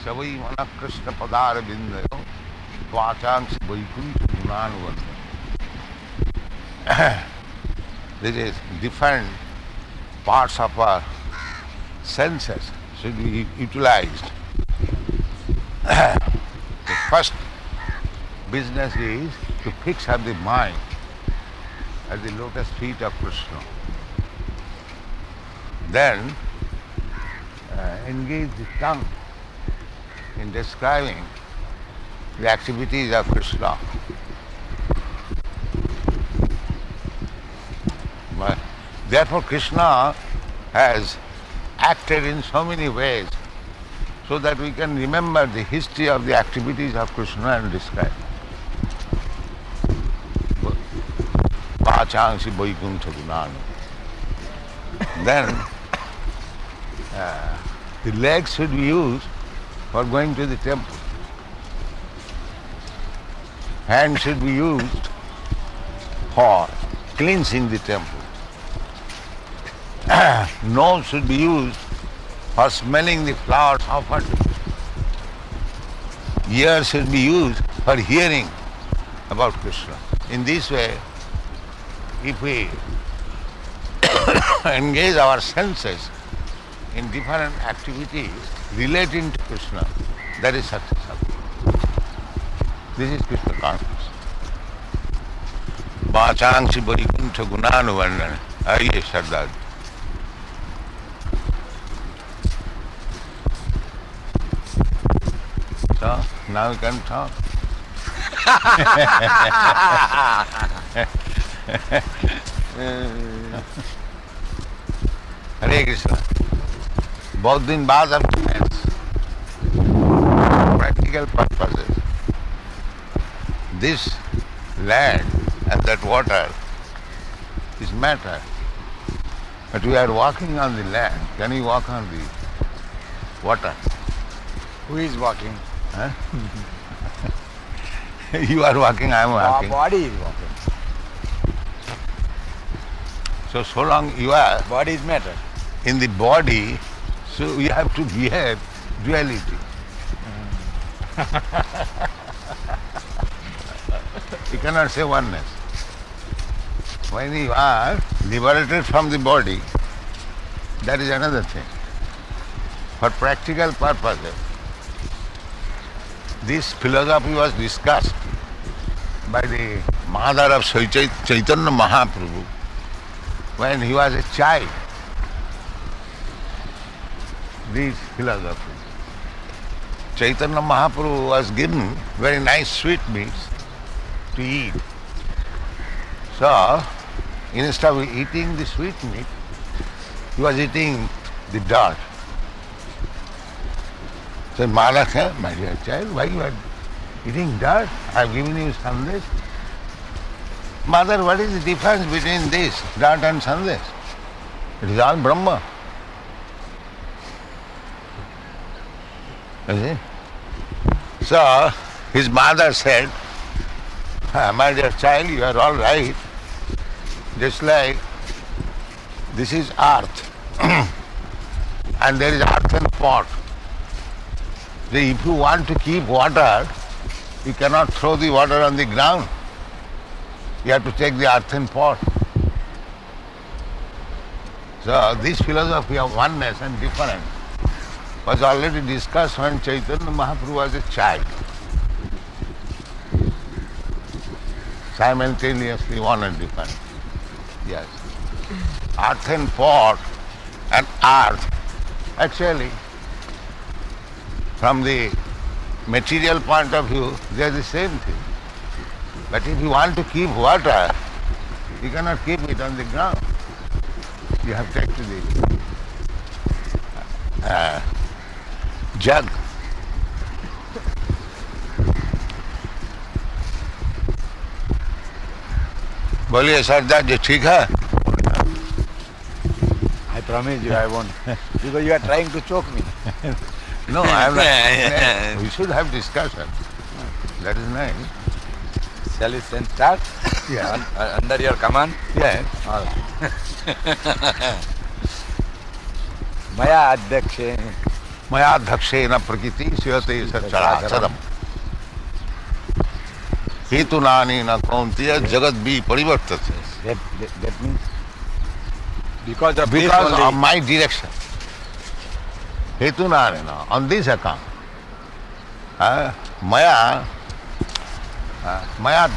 Savai mana Krishna padar bindayo tvachangsi vaikuncha gunanuvanda. There is different parts of our senses should be utilized. The first business is to fix up the mind at the lotus feet of Krishna. Then engage the tongue in describing the activities of Krishna. Therefore Krishna has acted in so many ways so that we can remember the history of the activities of Krishna and describe. Vachangsi Vaikuntha Gunana. Then the legs should be used for going to the temple. Hands should be used for cleansing the temple. Nose should be used for smelling the flowers offered. Ears should be used for hearing about Krishna. In this way, if we engage our senses in different activities relating to Krishna, that is successful. This is Krishna consciousness. Vachangsi Vaikuntha Gunanuvandana. Aye, Sardar. So, now we can talk. Hare Krishna. बहुत दिन बाद of practical purposes. This land and that water is matter. But we are walking on the land. Can we walk on the water? Who is walking? Huh? You are walking, I am walking. Our body is walking. So long you are Body is matter. in the body, so you have to behave duality. You cannot say oneness. When you are liberated from the body, that is another thing. For practical purposes, this philosophy was discussed by the mother of Chaitanya Mahaprabhu when he was a child. This philosophy. Chaitanya Mahaprabhu was given very nice sweetmeats to eat. So, instead of eating the sweetmeat, he was eating the dirt. So, Mother said, my dear child, why you are eating dirt? I have given you sandesh. Mother, what is the difference between this, dirt and sandesh? It is all Brahma. You see? So, his mother said, my dear child, you are all right. Just like this is earth and there is earthen pot. So if you want to keep water, you cannot throw the water on the ground. You have to take the earthen pot. So this philosophy of oneness and difference was already discussed when Chaitanya Mahaprabhu was a child. Simultaneously one and different. Yes. Earthen pot and earth, actually, from the material point of view, they are the same thing. But if you want to keep water, you cannot keep it on the ground. You have to take to the jug. बोलिए सरदार जी ठीक है? I promise you I won't. Because you are trying to choke me. No, I am not. We should have discussion. That is nice. Shall we then start? Yeah. Under your command? Yeah. All right. Maya Adyakshe मया धक्षेन प्रकृति श्यते चराचरम हेतुनानि न कौन्तेय जगत भी परिवर्तते. That means because of this Because only, of my direction. Hetunani, on this account. Maya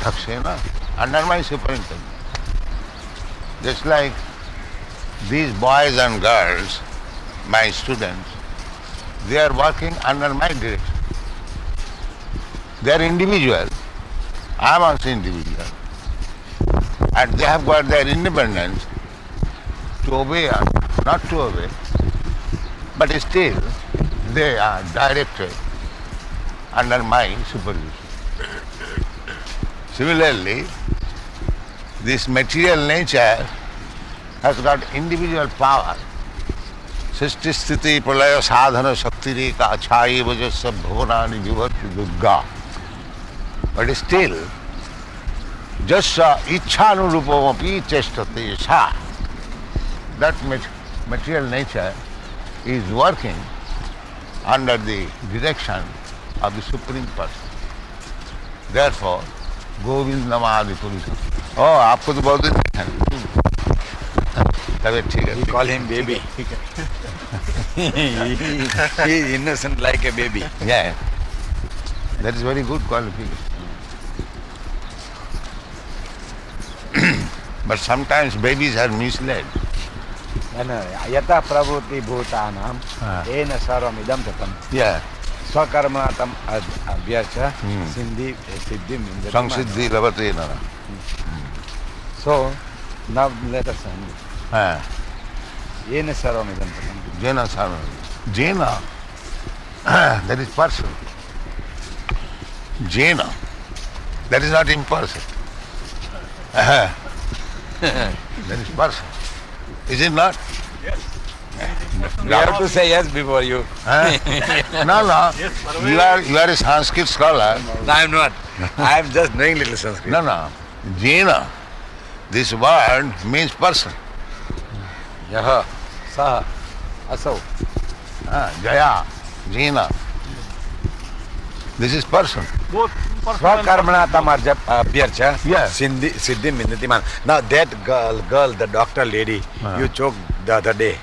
dhakshena, under my superintendence. Just like these boys and girls, my students, they are working under my direction. They are individual. I am also individual. And they have got their independence to obey or not to obey. But still, they are directed under my supervision. Similarly, this material nature has got individual power. Srishti sthiti pralaya sadhana shaktireka achhaye vajasya bhuvanani vibhati durga. But still, jasya ichhanurupamopi chestate sa. That material nature is working under the direction of the Supreme Person. Therefore, Govind Namadi Purusha. Oh, आपको तो बहुत दिन देखा है. तबीयत ठीक है. we call him baby. He is innocent like a baby. Yeah, that is very good qualification. But sometimes babies are misled. यथा प्रभूति भूतानां येन सर्वम् इदं ततं Yeah, स्वकर्मणातम् अभ्यस्य सिद्धि सिद्धिं विन्दति. Samsiddhi Lavate Nara. So now let us understand. येन सर्वम् इदं ततं. Jena Sarva. Jena, that is person. Jena, that is not imperson. That is person. Is it not? We have to say yes before you. No. You are a Sanskrit scholar. No, I am not. I am just knowing little Sanskrit. No. Jena, this word means person. Yaha, saha, asau. Jaya, Jena. This is person. Swakarmanatam abhyarcha Yes. siddhim vindati man. Now that girl, the doctor lady, you choked the other day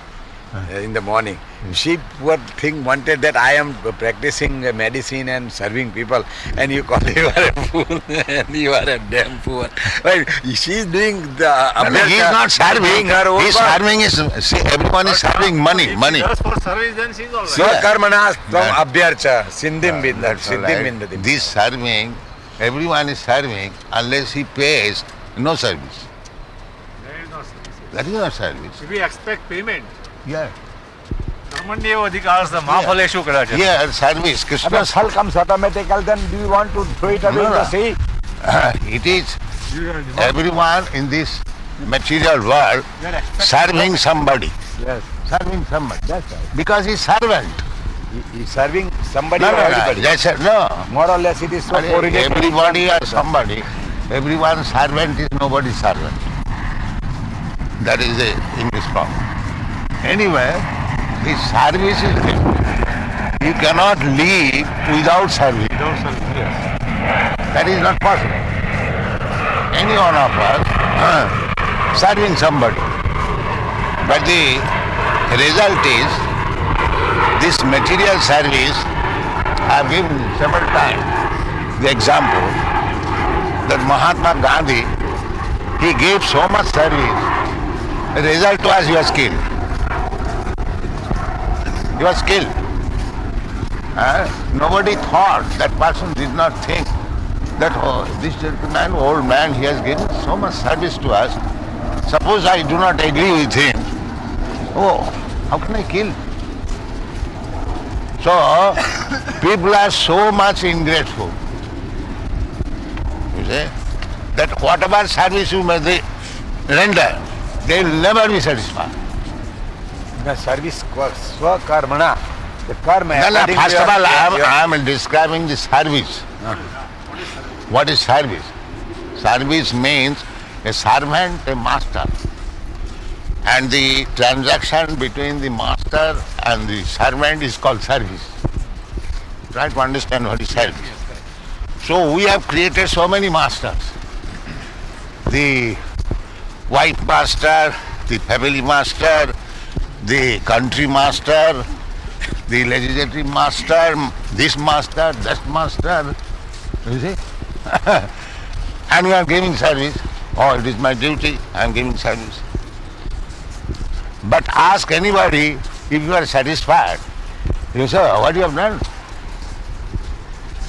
in the morning. She poor thing wanted that I am practicing medicine and serving people, and you call you are a fool and you are a damn fool. Well, she is doing the abhyarcha. He is not serving. Her own He is serving everyone is serving money. Just for service, then she's all right. Swakarmana Yeah. abhyarcha siddhim vindati. This serving, everyone is serving unless he pays no service. There is no service. That is not service. If we expect payment, Yeah. Karmanyev adhikarastha mafaleshu kadachit. Yeah, service. But Krishna. hell comes automatical, then do you want to throw it away in the sea? It is everyone in this material world serving somebody. Yes, Serving somebody. that's right. Because he's servant. He is serving somebody No, or everybody. no. More or less it is so correlated. Everybody or somebody. Everyone servant is nobody's servant. That is the English problem. Anyway, the service is there. You cannot live without service. Without service, yes. That is not possible. Any one of us serving somebody. But the result is this material service. I have given several times the example that Mahatma Gandhi, he gave so much service. The result was he was killed. He was killed. Nobody thought, that person did not think that this gentleman, old man, he has given so much service to us. Suppose I do not agree with him. Oh, how can I kill? So, people are so much ingrateful. You see? That whatever service you may render, they will never be satisfied. The service swakarmana. The karma. No, according to first of all, your- I am describing the service. What is service? Service means a servant, a master. And the transaction between the master and the servant is called service. Try to understand what is service. So we have created so many masters. The wife master, the family master, the country master, the legislative master, this master, that master. You see? And we are giving service. Oh, it is my duty, I am giving service. But ask anybody if you are satisfied. You say, what you have done?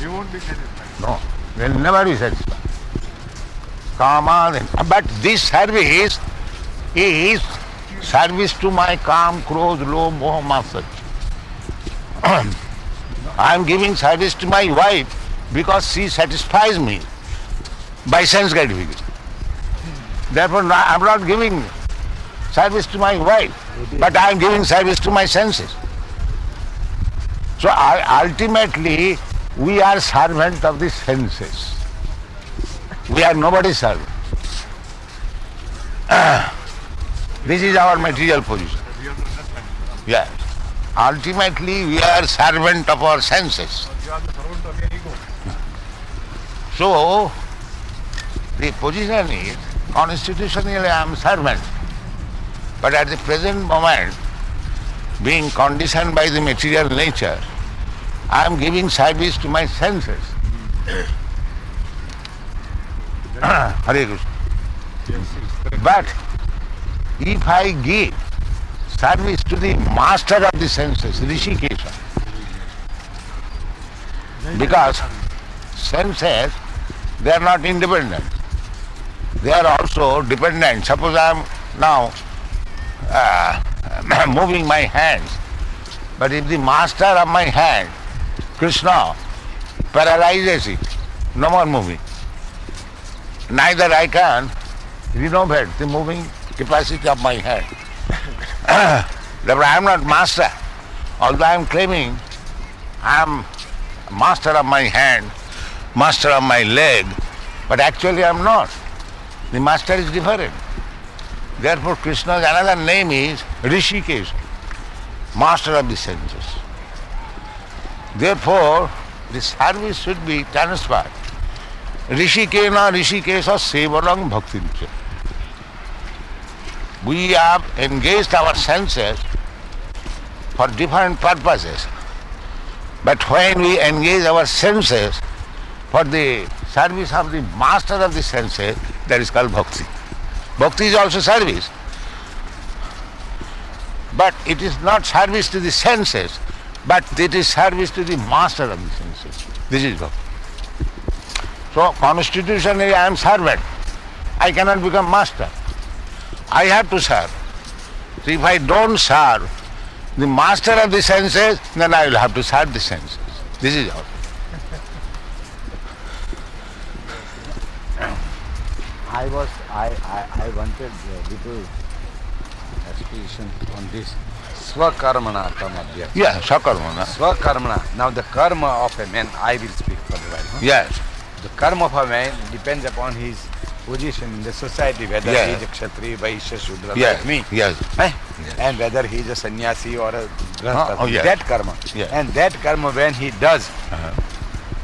You won't be satisfied. No, you will never be satisfied. Kama, but this service is service to my kam, krodh, lobh, moh, matsarya. I am giving service to my wife because she satisfies me by sense gratification. Therefore, I am not giving service to my wife, but I am giving service to my senses. So ultimately, we are servant of the senses. We are nobody's servant. This is our material position. We have to understand. Yes. Ultimately, we are servant of our senses. You are the servant of your ego. So, the position is, constitutionally I am servant. But at the present moment, being conditioned by the material nature, I am giving service to my senses. Hare Krishna. But if I give service to the master of the senses, Rishikesha, because senses, they are not independent. They are also dependent. Suppose I am now moving my hands, but if the master of my hand, Krishna, paralyzes it, no more moving, neither I can renovate the moving capacity of my hand. Therefore, I am not master. Although I am claiming I am master of my hand, master of my leg, but actually I am not. The master is different. Therefore, Krishna's another name is Rishikesh, master of the senses. Therefore, the service should be transferred. Rishikena Rishikesha Sevanam Bhakti. We have engaged our senses for different purposes. But when we engage our senses for the service of the master of the senses, that is called bhakti. Bhakti is also service. But it is not service to the senses, but it is service to the master of the senses. This is bhakti. So constitutionally I am servant. I cannot become master. I have to serve. So if I don't serve the master of the senses, then I will have to serve the senses. This is how. I wanted a little explanation on this. Swakarmana Tamadhyas. Yeah, sakarmana. Swakarmana. Now the karma of a man, I will speak for a while. Huh? Yes. The karma of a man depends upon his position in the society, whether he is a Kshatriya, Vaishya, Shudra Yes. like me. Yes. Eh? Yes. And whether he is a sannyasi or a grahastha. Oh, yes. That karma. Yes. And that karma when he does Uh-huh.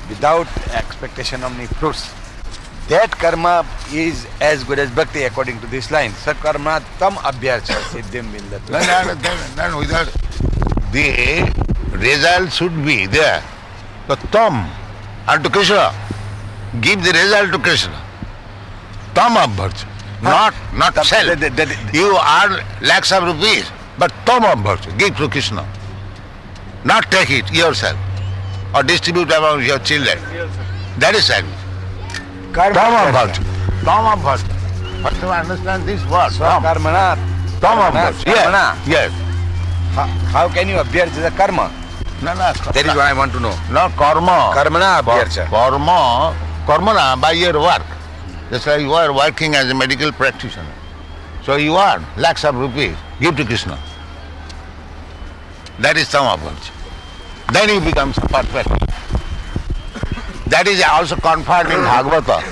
without expectation of any fruits, that karma is as good as bhakti according to this line. Sakarma tam abhyarcha siddhim vindatu. Then without the result should be there. So tam and to Krishna. Give the result to Krishna. Tam abharcha. Not sell. You earn lakhs of rupees, but tam abharcha. Give to Krishna. Not take it yourself or distribute among your children. That is service. Tam abharcha. Tam abharcha. But to understand this word, tam. Swakarmana. Tam abharcha. Karmana. Yes. How can you abhyarcha the karma? No. That is what I want to know. No, karma. Karmana abhyarcha. Karmana, by your work. Just like you are working as a medical practitioner. So you earn lakhs of rupees. Give to Krishna. That is samabharcha. Then you become perfect. That is also confirmed in Bhagavata.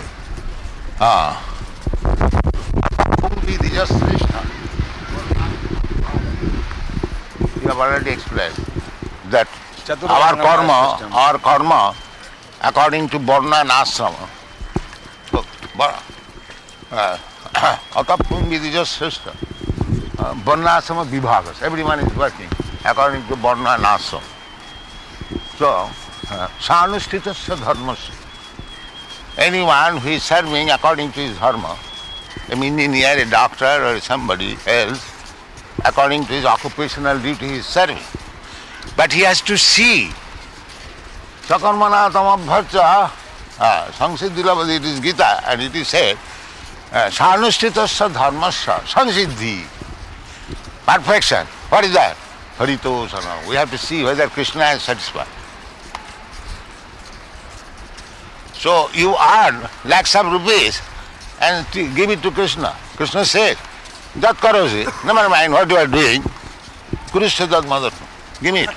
Bhumi Dija Srishta. have already explained that Chaturanga our karma, according to Varna and Ashrama, look, Atapungidija system, Varna Ashrama Vibhagas, everyone is working according to Varna and Ashrama. So, Sanusthita dharmasya. Anyone who is serving according to his dharma, an engineer, a doctor or somebody else, according to his occupational duty he is serving. But he has to see. Sakarmana tamabhacha, Samsiddhilabhadi, it is Gita, and it is said, Sanusthita dharmasya, Samsiddhi, perfection. What is that? Haritosana. We have to see whether Krishna is satisfied. So you earn lakhs of rupees and give it to Krishna. Krishna says, Jat karosi, never mind what you are doing, Kurusha mother, give me it.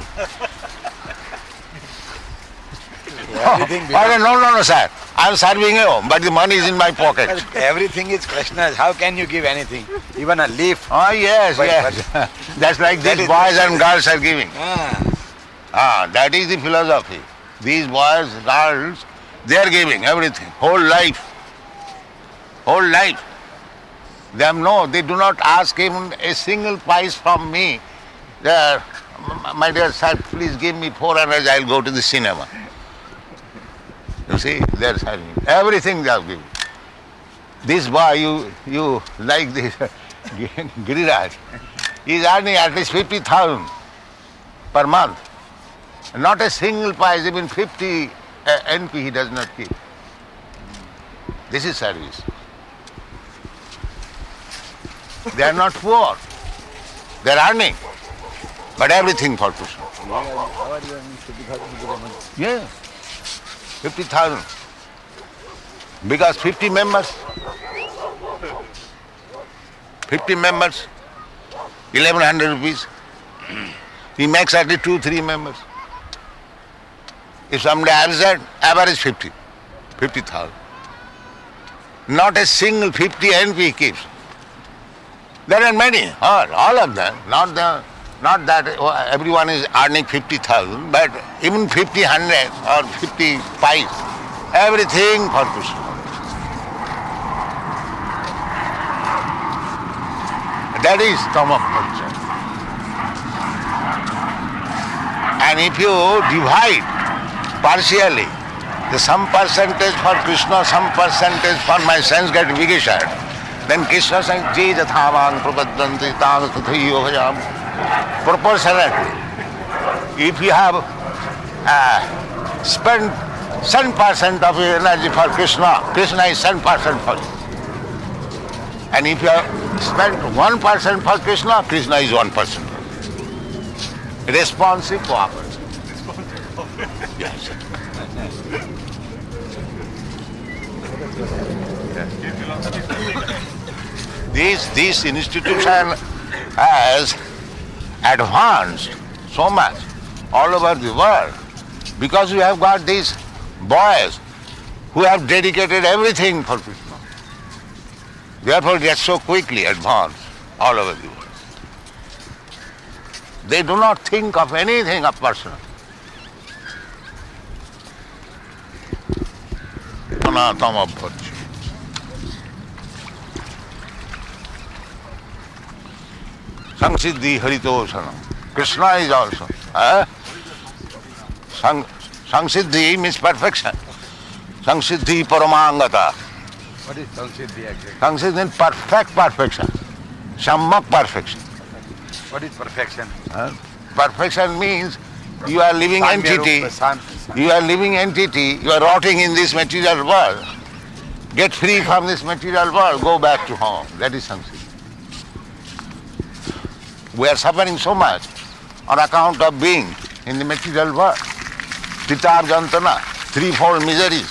No, sir. I am serving you, but the money is in my pocket. Everything is Krishna's. How can you give anything? Even a leaf. Oh, yes, yes. That's like these boys and girls are giving. That is the philosophy. These boys, girls, they are giving everything, whole life. Whole life. They do not ask even a single pice from me. My dear sir, please give me 4 hours, I will go to the cinema. You see, they are serving. Everything they are giving. This boy, you like this Giriraj, he is earning at least 50,000 per month. Not a single pice, even 50 NP he does not keep. This is service. They are not poor. They are earning. But everything for Krishna. Yeah. 50,000. Because 50 members, 1100 rupees. He makes at least 2-3 members. If somebody absent, average 50,000. Not a single 50 NP he keeps. There are many, all of them. Not that everyone is earning 50,000, but even 50, 100 or 55, everything for Krishna. That is Tamabhaja. And if you divide partially, some percentage for Krishna, some percentage for my sense gratification, then Krishna says, Je jathavan prapaddanti tang tathayo bhajam. Proportionately. If you have spent 7% of your energy for Krishna, Krishna is 7% for you. And if you have spent 1% for Krishna, Krishna is 1%. Responsive cooperative. Yes. This institution has advanced so much all over the world because we have got these boys who have dedicated everything for Krishna. Therefore they are so quickly advanced all over the world. They do not think of anything of personal. Anatamabhaja. Samsiddhi Haritosana. Krishna is also. Samsiddhi means perfection. Samsiddhi Paramangata. What is Samsiddhi actually? Samsiddhi means perfect perfection. Sammak perfection. What is perfection? Perfection means you are living entity. You are living entity. You are rotting in this material world. Get free from this material world. Go back to home. That is Samsiddhi. We are suffering so much on account of being in the material world. Pitar Jantana, 3-4 miseries.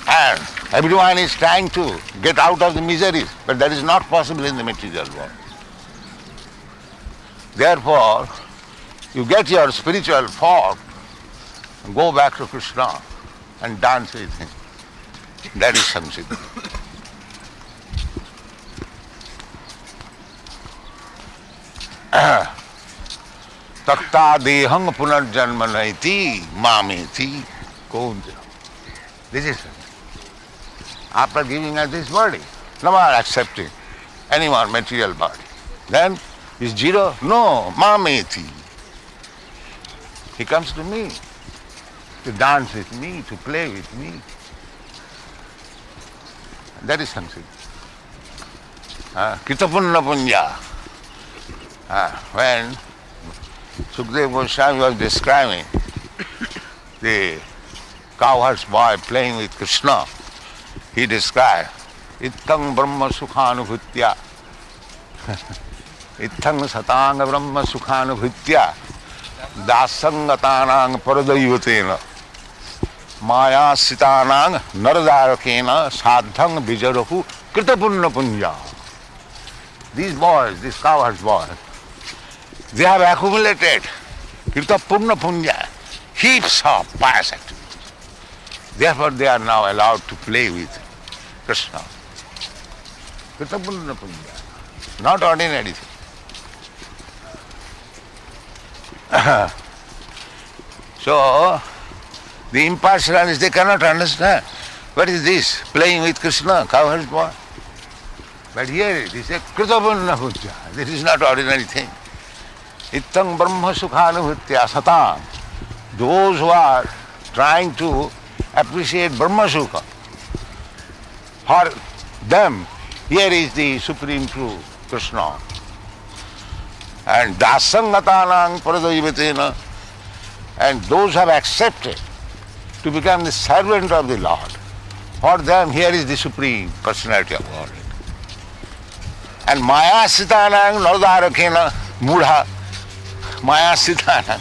And everyone is trying to get out of the miseries, but that is not possible in the material world. Therefore, you get your spiritual form, go back to Krishna and dance with him. That is Samsiddhi. takta dehang punarjanma naiti mameti konja. This is it. After giving us this body, no more accepting any more material body. Then is zero? No, mameti. He comes to me to dance with me, to play with me. That is something. Kritapunna punya. When Sukadeva Goswami was describing the cowherd's boy playing with Krishna, he described Ittang Brahma Sukhanubhutya Ittang Satanga Brahma Sukhanubhutya Dasangatanang Paradayutena Maya Sitanang Naradarakena Sadhang Vijarahu Kritapunna Punya. These boys, these cowherd's boys, they have accumulated Kritapunna Punya, heaps of pious activities. Therefore they are now allowed to play with Krishna. Kritapunna Punya, not ordinary thing. So, the impartialists, they cannot understand. What is this? Playing with Krishna, cowherd's boy. But here it is a Kritapunna Punya. This is not ordinary thing. Ittang Brahma Sukhanubhutya Satam. Those who are trying to appreciate Brahma Sukha, for them, here is the Supreme Truth, Krishna. And Dasangatanang Paradaivatena, and those who have accepted to become the servant of the Lord, for them here is the Supreme Personality of Godhead. And Maya Sitanang Naradarakena Mudha, Maya Sitanang,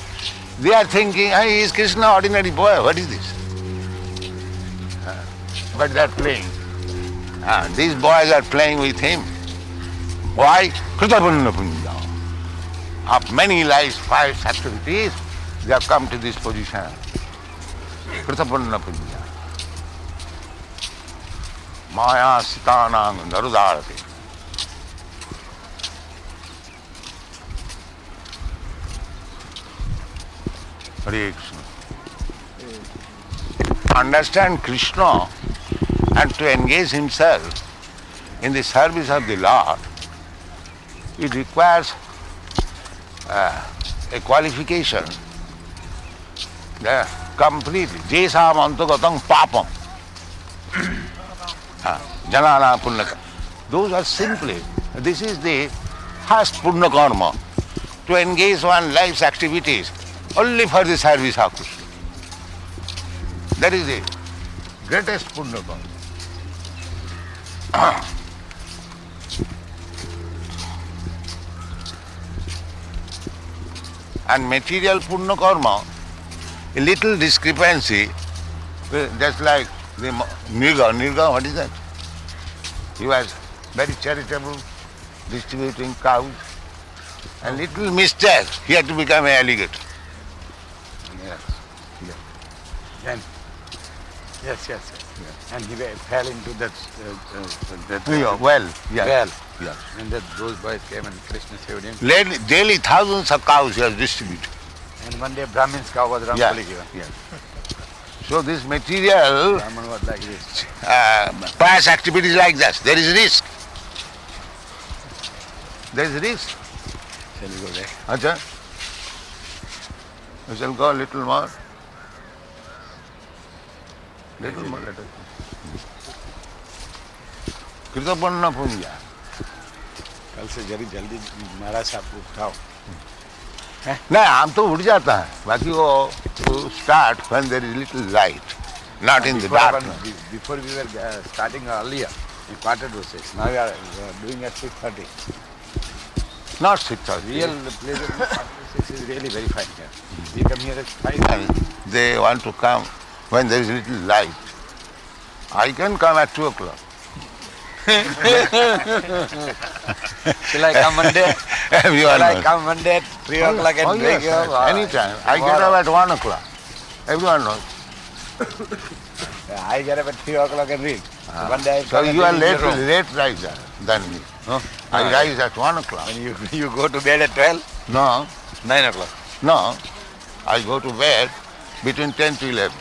they are thinking, hey, is Krishna ordinary boy? What is this? But they are playing. These boys are playing with him. Why? Kritapunna Punya. Of many lives, pious activities, they have come to this position. Kritapunna Punya. Maya Sitanang Narudarate. Hare Krishna. Understand Krishna and to engage himself in the service of the Lord, it requires a qualification completely. Jesam antagatam papam. Janana punnaka. Those are simply, this is the first punna karma, to engage one's life's activities only for the service of Krishna. That is the greatest punna karma. And material punna karma, a little discrepancy, just like the Nirga, what is that? He was very charitable, distributing cows, and little mistake, he had to become an alligator. Yes. And he fell into that Well. well. And that those boys came and Krishna saved him. Daily thousands of cows he was distributing. And one day Brahmin's cow was wrongfully given. So this material, Brahman was like this. pious activities like that, there is risk. There is risk. Shall we go there? Acha? We shall go a little more. Little more, let us go. Kritapunna Punya. कल से जल्दी महाराज साहब को उठाओ. नहीं, हम तो उठ जाता है. बाकी वो start when there is little light, not in the darkness. Before we were starting earlier, we started to 6. Now we are doing at 6:30. Not 6:30. Real place of 6 is really very fine here. We come here at 5. They want to come when there is little light. I can come at 2 o'clock. Shall I come Monday? Everyone Shall I knows. come Monday at 3 o'clock and break yes, your anytime. I get up at 1 o'clock. Everyone knows. I get up at 3 o'clock and read. One day I So come and you are read in your room. late riser than me. I rise at 1 o'clock. And you go to bed at 12? No, 9 o'clock. No, I go to bed between 10 to 11.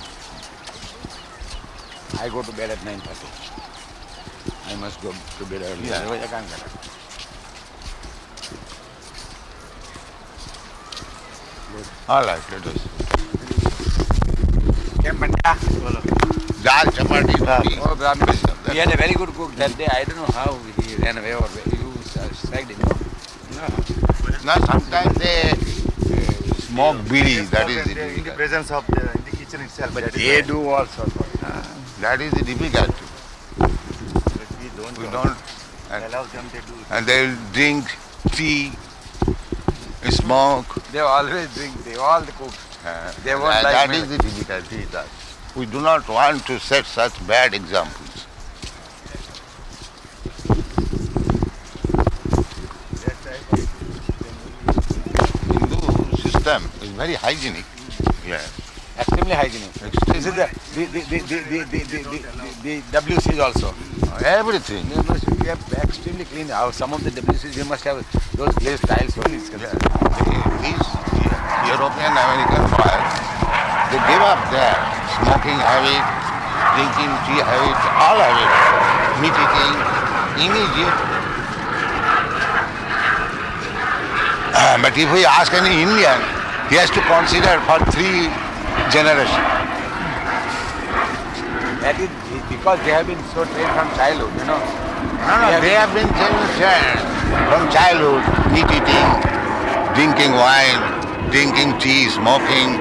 I go to bed at 9:30. I must go to bed early. Yeah. Otherwise I can't get up. All right, let us. Came Panja? Dal, chapati, roti. Oh, Brahmin. That's- He had a very good cook that day. I don't know how he ran away or you sacked him. Now sometimes they smoke bidi, that is the In the difficulty. presence of in the kitchen itself. But that is they why. do also. That is the difficulty. But We don't, allow them to do. and they'll drink tea, smoke. They always drink. They all the cooks. They won't that like that me. is the difficulty. That we do not want to set such bad examples. Hindu system is very hygienic. Yeah. Extremely hygienic. This is the WCs also. Everything. They must be kept extremely clean. Some of the WCs they must have those glazed tiles only. These European American boys, they give up their smoking habit, drinking tea habit, all habit, meat eating, immediate. But if we ask any Indian, he has to consider for 3 generations. That is because they have been so trained from childhood, you know. No, they have been trained from childhood, meat eating, drinking wine, drinking tea, smoking,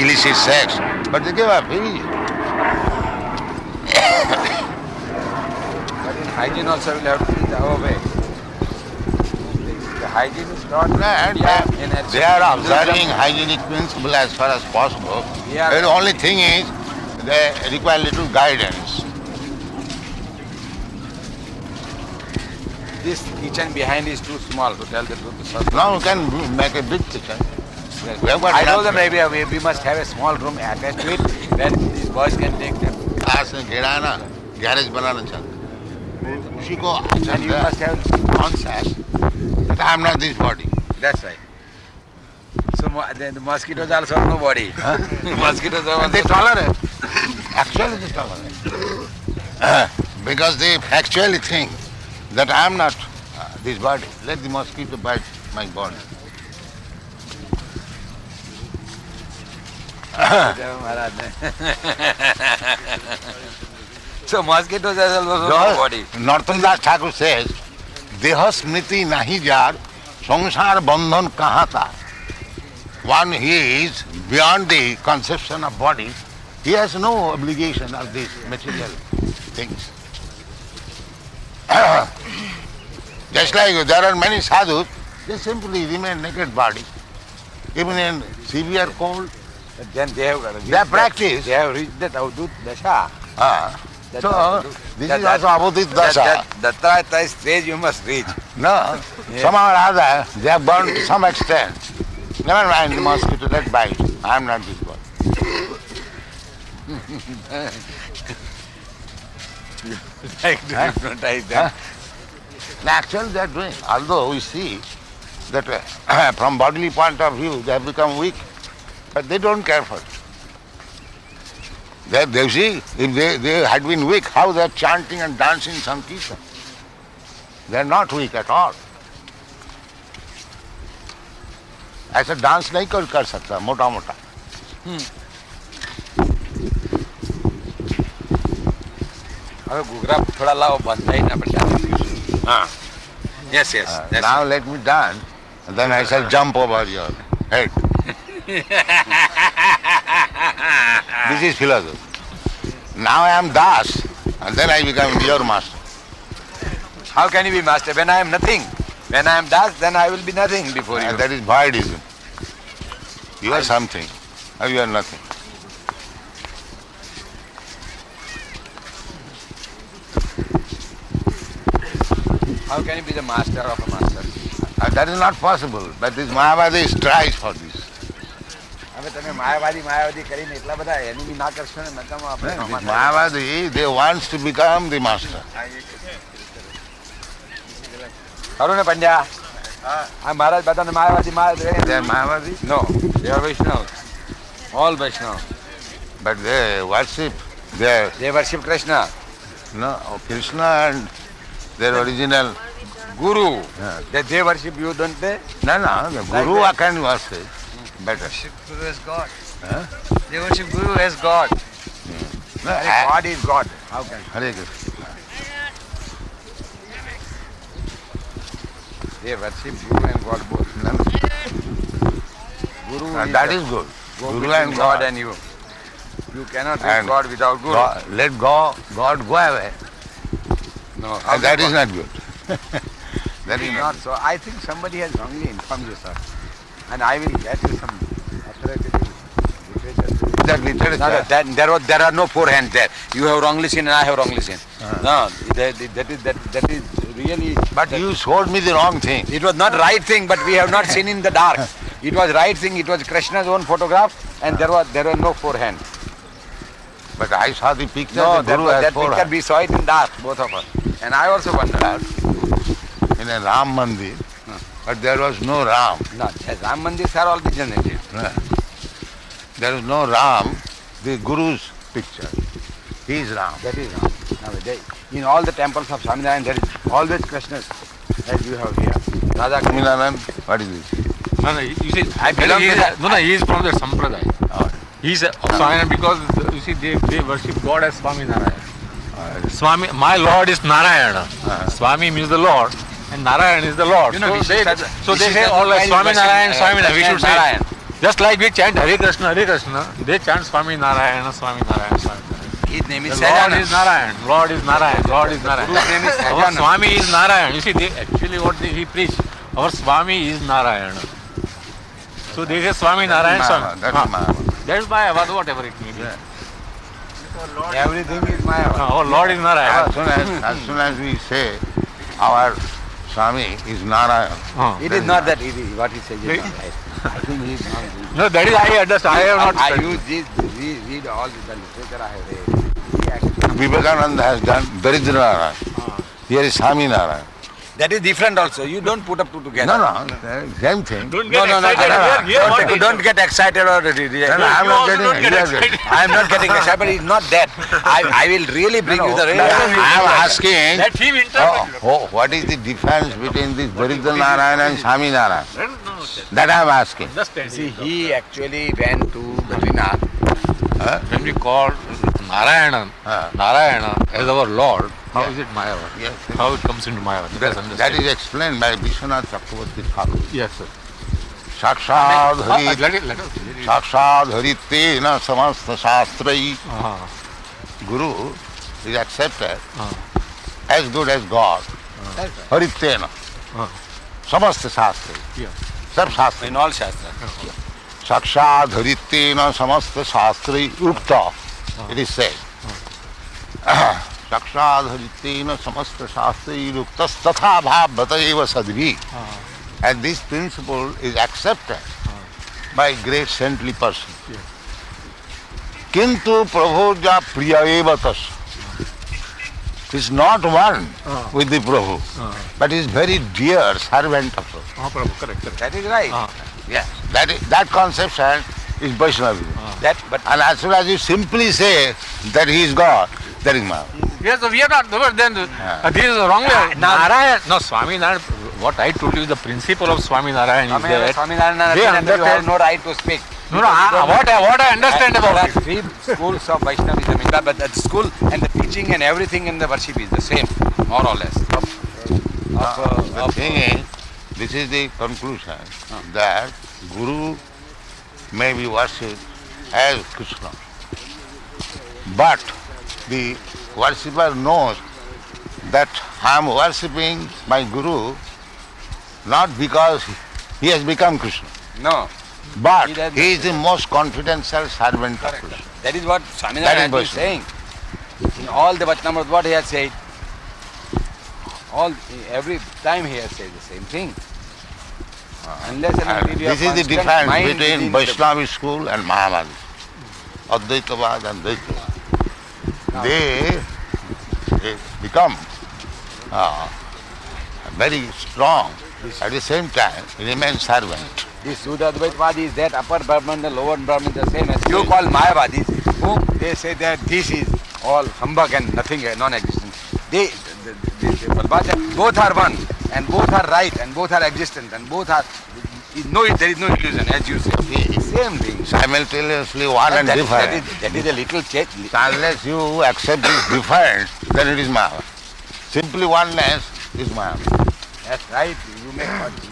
illicit sex. But they give up immediately. But in hygiene also will have to be our way. The hygiene is not And they are observing hygienic principle as far as possible. Yeah. The only thing is they require little guidance. This kitchen behind is too small to tell the truth. Now we can make a big kitchen. We have got I told enough them maybe we must have a small room attached to it where these boys can take them. class में घेरा ना garage बनाना चाहते उसी को And you must have. concept that I am not this body. That's right. So then the mosquitoes also have no body. Mosquitoes are And they also. tolerate. Actually they tolerate. Because they actually think that I am not this body. Let the mosquito bite my body. So mosquitoes are also no body. Northern Das Thakur says, Deha smriti nahi jar, sangsar bandhan kahan ta. One he is beyond the conception of body, he has no obligation of these material things. Just like there are many sadhus, they simply remain naked body. Even in severe cold, But then they have reached Their practice. They have reached that avadut dasha. That so avadut- this that- is also avadit dasha. That Dattata stage you must reach. No, Yeah. somehow or other they have burned to some extent. Never mind the mosquito, let bite. I am not this body. Like to hypnotize them. Actually they are doing, although we see that from bodily point of view they have become weak, but they don't care for it. They see, if they had been weak, how they are chanting and dancing Sankirtan. They are not weak at all. ऐसा dance नहीं कर सकता मोटा मोटा. अबे घुघरा थोड़ा लाओ बनता ही ना प्रशांत. हाँ. Yes, yes. That's Now let me dance, and then I shall jump over your head. This is philosophy. Now I am Das, and then I become your master. How can you be master when I am nothing? When I am Das, then I will be nothing before you. And that is Vaidism. You are something, or you are nothing. How can you be the master of a master? And that is not possible, but this Mahavadi strives for this. હવે તમે માયાવાદી કરીને એટલા બધા એની બી ના કરશો ને નકામો આપણે This Mahavadi, they wants to become the master. ખરું ને Pandya Maharaj Bhadan, Mayavadi, Maharaj. They are Mayavadi, No, they are Vaishnavas. All Vaishnavas. but they worship their They worship Krishna. Krishna and their original. Guru. Yeah. That they worship you, don't they? No, the Guru that. can worship better. Worship Guru as God. Huh? They worship Guru as God. No, God is God. How can? Hare Krishna. They worship Guru and God both. No, Guru and is that the- is good. go Guru between and God God. and you. You cannot reach And God without Guru. Let God go away. No, And that is not good. That is not not. so. I think somebody has wrongly informed you, sir. And I will get you some authoritative literature. That literature. No, there are no four hands there. You have wrongly seen and I have wrongly seen. No, that is really. But you showed me the wrong thing. It was not right thing, but we have not seen in the dark. It was right thing. It was Krishna's own photograph, and there were no four hands. But I saw the picture. No, the Guru has that four picture hands. we saw it in dark, both of us. And I also wondered. In a Ram Mandir. But there was no Ram. No, yes, Ram Mandirs are all degenerated. There is no Ram, the Guru's picture. He is Ram. That is Ram. Now, in all the temples of Swaminarayan, there is always Krishna, as you have here. Radha Krishna. Swaminarayan, what is this? No, you see, I belong to that. he is from the Sampradaya. Oh. He is Swaminarayan because you see they worship God as Swami Narayan. My Lord is Narayana. Swami means the Lord, and Narayan is the Lord. You know, so they Vishnu say all like Swami Narayan, Swami Narayan. We should say Narayan. just like we chant Hare Krishna, they chant Swami Narayana, Swami Narayana, Swami Narayana. His name is The Lord Sajana. is Narayan, Lord is Narayan, Lord is Narayan. Guru's name is Our Sajana. Swami is Narayan. You see, actually what he preach, our Swami is Narayana. So they say Swami Narayan, Swami. That is Maya. That is Maya, whatever it may be. Everything is Maya. Our Lord is Narayan. As soon as we say our Swami is Narayan, It is not that easy. What he says is not right. I think he is not. No, that is I understand. I have not I studied. use this, read all the literature I have read. He actually, Vivekananda has done Daridra Narayan. Here is Swami Narayan. that is different also. You don't put up two together. No, same thing. Don't No, get no, no, excited. no, Here, what no. is- Don't get excited or No, I'm You not also getting don't get it. excited. I am not getting excited, but it's not that. I will really bring you the real. I am asking, Let him interpret. what is the difference between this Daridra Narayan and Swami Narayan? No, That I am asking. understand. See, he actually went to Badrinath. When we call Narayana as our Lord, how is it Maya? Yes. How it comes into Maya? That is explained by Vishwanath Chakravarti Thakur. Yes, sir. Sakshad Harit, Let us. Sakshad Haritena Samasta Shastrai. Uh-huh. Guru is accepted as good as God. Haritena. Samasta Shastrai. Yeah. Sab Shastrai. In all Shastra. Sakshad Haritena Samasta Shastrai Ukta. It is said. Sakshad Haritena Samasta Shastrai Uktas Tatha Bhavata Eva Sadvi. And this principle is accepted by great saintly person. Kintu Prabhuja Priya Eva Tas. Is not one with the Prabhu, but is very dear servant of Prabhu. Correct. That is right. Yes. That conception is Vaishnavism. But And as soon as you simply say that he is God, that is Maya. Yes, we are not. But then this is wrong. Narayan. No, Swami Narayan. What I told you, the principle of Swami Narayan is that. Swaminarayan, They you understand- have no right to speak. No, what I understand There about are it. three schools of Vaishnavism, but the school and the teaching and everything in the worship is the same, more or less. The thing is, this is the conclusion that Guru may be worshipped as Krishna. But the worshipper knows that I am worshipping my Guru not because he has become Krishna, No, but He does he is the most confidential servant of Krishna. that is what That Swaminarayan is is saying. In all the Vachanamrita, what he has said, every time he has said the same thing. Unless and And until you have this is the constant difference mind between within the- Vaishnavi school and Mahavadi. Advaitavad and Dvaitavad. They become very strong At the same time, remain servant. This Shuddha-Advaitavadi is that upper Brahman, the lower Brahman, the same as you call Mayavadis, whom they say that this is all humbug and nothing, non-existent. They Vallabhacharya, both are one, and both are right, and both are existent, and both are, there is no illusion, as you say. Same thing. Simultaneously one and different. That is a little change. Unless you accept this different, then it is Maya. Simply oneness is Maya. That's right.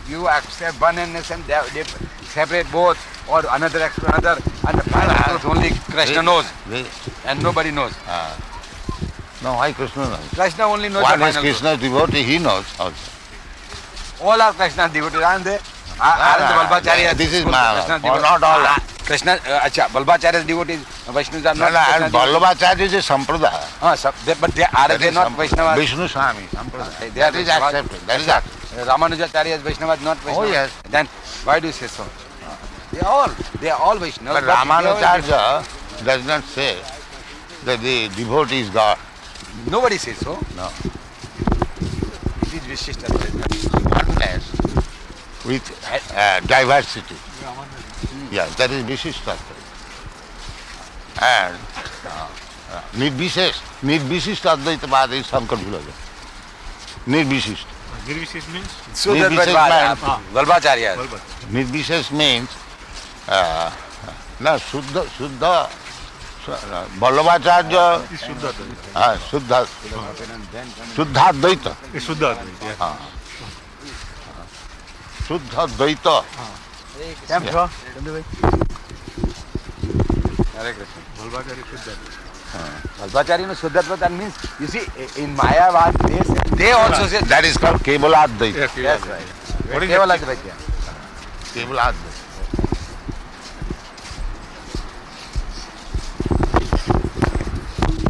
You accept oneness and they separate both, or another accept another, and the final truth only Krishna knows, and nobody knows. No, why Krishna knows? Krishna only knows One the is final truth. Krishna's devotee, he knows also. All are Krishna's devotees, aren't they? Aren't the Vallabhacharya? This is Maya. Krishna's Or devotees? not all. Krishna, Vallabhacharya's devotees, Vaishnavas are No, not no, and Krishna's devotees. Vallabhacharya is a sampradaya. But they is not Vaishnavas? Vishnu Swami, sampradaya. They are That is Vaishnavas. accepted. That is accepted. Ramanujacharya is Vaishnava, not Vaishnava. Oh, yes. Then why do you say so? They are all Vaishnavas. But Ramanujacharya does not say that the devotee is God. Nobody says so. No. It is Vishishta. Oneness with diversity. Yes, that is Vishishta. And Nirvishishta Advaitavada is Shankar philosophy. Nirvishishta. Nirvishesh means? So that Vallabhacharya. Nirvishesh means Shuddha. Vallabhacharya Shuddha Advaita. Shuddha. Shuddha Advaita. Hare Krishna. Vallabhacharya Shuddha. Vallabhacharya Shuddha means, you see, in Mayavad, they also say That is called Kevala Advaita. that's right. What is Kevala it? Advaita. Kevala Advaita.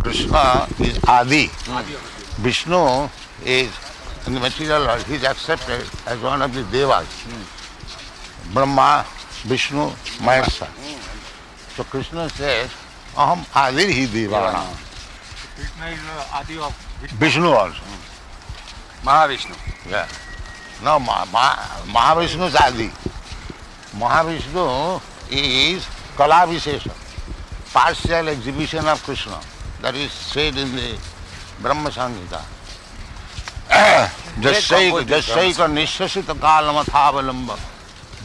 Krishna is Adi. Vishnu is, in the material world, he is accepted as one of the Devas. Brahma, Vishnu, Mahesha. So Krishna says, Aham Adi hi Devana. Krishna is Adi of Vishnu. Vishnu also. Mahavishnu. Yeah. No, Mahavishnu is Adi. Mahavishnu is Kala Vishesha, partial exhibition of Krishna. That is said in the Brahma Samhita. Jasaika nishasita kalamathavalamba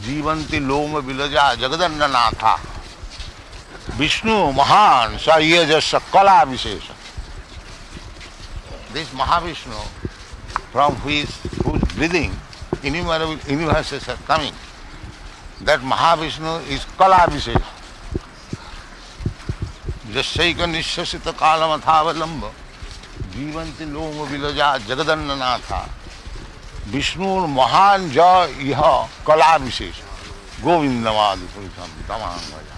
jivanti loma vilaja jagadannanatha Vishnu Mahan Sayajasa Kala Vishesha. This Mahavishnu, from whose breathing innumerable universes are coming, that Mahavishnu is Kala Vishesha. Jasaika nishasita kalamathavalamba jivanti loma vilaja jagadannanatha Vishnu Mahan ja iha Kala Vishesha Govindamadi Purisham Tamam Vaja.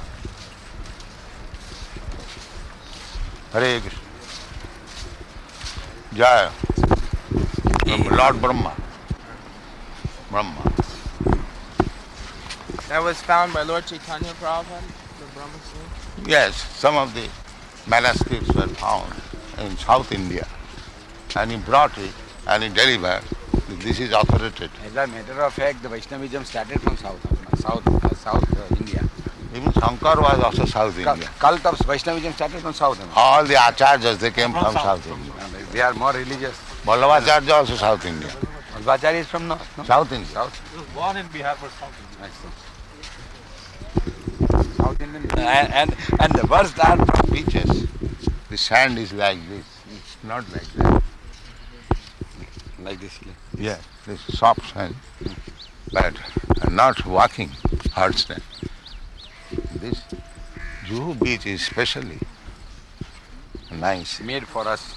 Hare Krishna. Jaya. Lord Brahma. That was found by Lord Chaitanya Prabhupada, the Brahma Sutta. Yes, some of the manuscripts were found in South India, and he brought it and he delivered. This is authoritative. As a matter of fact, the Vaishnavism started from South India. Even Shankar was also South India. Cult of Vaishnavism started from South India. All the acharyas, they came from South India. They are more religious. Vallabhacharya also South India. Vallabhacharya is from North, no? South India. South. He was born in Bihar but South India. South Indian. And the worst are from Beaches, the sand is like this, not like that. like this. Yeah, this soft sand, but not walking hard sand. This Juhu beach is specially nice. Made for us.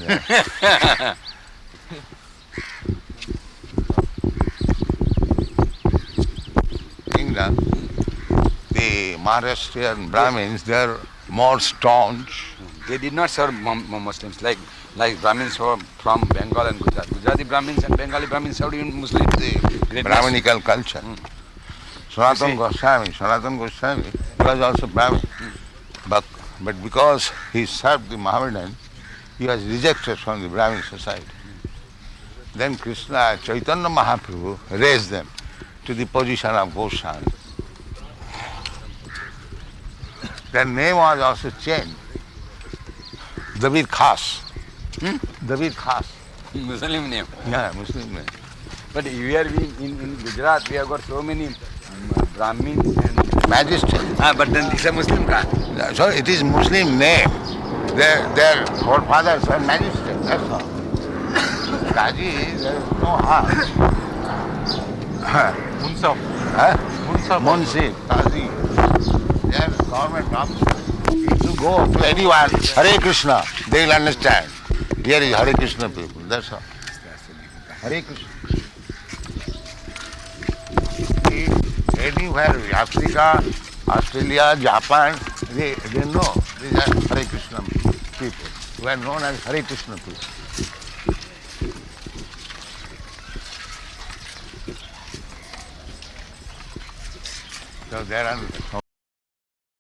Yeah. England, the Maharashtrian Brahmins, they are more staunch. They did not serve Muslims like Brahmins from Bengal and Gujarat. Gujarati Brahmins and Bengali Brahmins served even Muslims. The Brahminical culture. Sanatana Goswami was also Brahmin. But because he served the Mohammedan, he was rejected from the Brahmin society. Then Krishna, Chaitanya Mahaprabhu raised them to the position of Goswami. Their name was also changed. David Khas. David Khas. Muslim name. Yeah, Muslim name. But here in Gujarat, we have got so many Brahmins and Magistrate. but then it's a Muslim caste. So it is Muslim name. Their forefathers were magistrates, that's all. Kaji, there is no harm. Munsaf. Huh? Munsaf. Munsi, Kazi, they are government officers. If you go to anyone, Hare Krishna, they will understand. Here is Hare Krishna people, that's all. Hare Krishna. Anywhere, Africa, Australia, Japan, they know these are Hare Krishna people, who are known as Hare Krishna people. So there are so